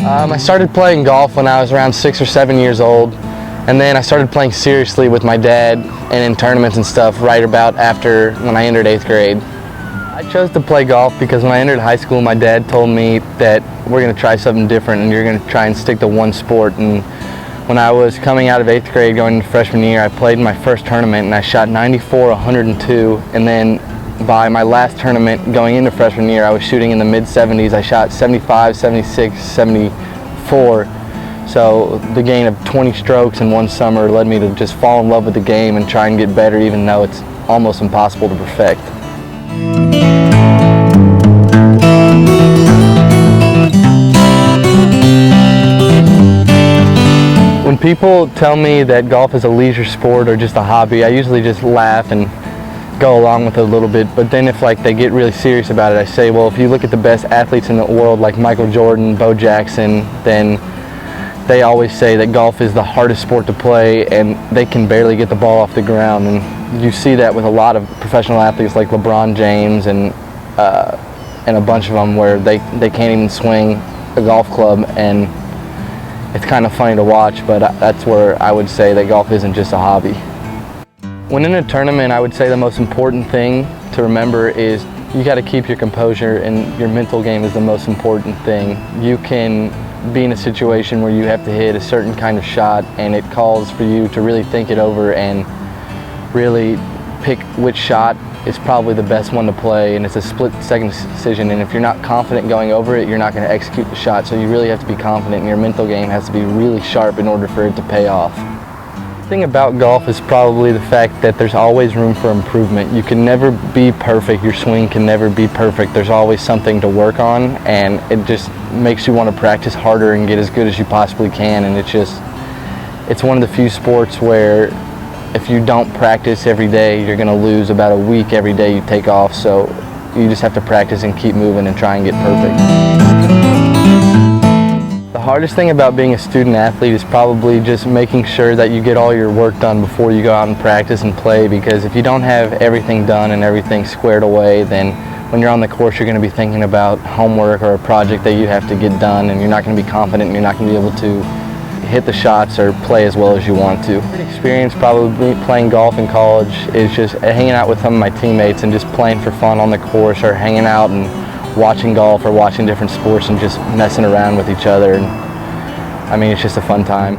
I started playing golf when I was around 6 or 7 years old, and then I started playing seriously with my dad and in tournaments and stuff right about after when I entered 8th grade. I chose to play golf because when I entered high school, my dad told me that we're going to try something different and you're going to try and stick to one sport. And when I was coming out of 8th grade going into freshman year, I played in my first tournament and I shot 94, 102, and then by my last tournament going into freshman year, I was shooting in the mid-70s. I shot 75, 76, 74. So the gain of 20 strokes in one summer led me to just fall in love with the game and try and get better, even though it's almost impossible to perfect. When people tell me that golf is a leisure sport or just a hobby, I usually just laugh and go along with it a little bit. But then if they get really serious about it, I say, well, if you look at the best athletes in the world like Michael Jordan, Bo Jackson, then they always say that golf is the hardest sport to play and they can barely get the ball off the ground. And you see that with a lot of professional athletes like LeBron James and a bunch of them where they can't even swing a golf club, and it's kind of funny to watch, but that's where I would say that golf isn't just a hobby. When in a tournament, I would say the most important thing to remember is you got to keep your composure, and your mental game is the most important thing. You can be in a situation where you have to hit a certain kind of shot and it calls for you to really think it over and really pick which shot is probably the best one to play, and it's a split-second decision, and if you're not confident going over it, you're not going to execute the shot. So you really have to be confident, and your mental game has to be really sharp in order for it to pay off. The thing about golf is probably the fact that there's always room for improvement. You can never be perfect. Your swing can never be perfect. There's always something to work on, and it just makes you want to practice harder and get as good as you possibly can. And it's one of the few sports where if you don't practice every day, you're going to lose about a week every day you take off. So you just have to practice and keep moving and try and get perfect. The hardest thing about being a student athlete is probably just making sure that you get all your work done before you go out and practice and play, because if you don't have everything done and everything squared away, then when you're on the course you're going to be thinking about homework or a project that you have to get done, and you're not going to be confident and you're not going to be able to hit the shots or play as well as you want to. The experience probably playing golf in college is just hanging out with some of my teammates and just playing for fun on the course, or hanging out and watching golf or watching different sports and just messing around with each other. And I mean, it's just a fun time.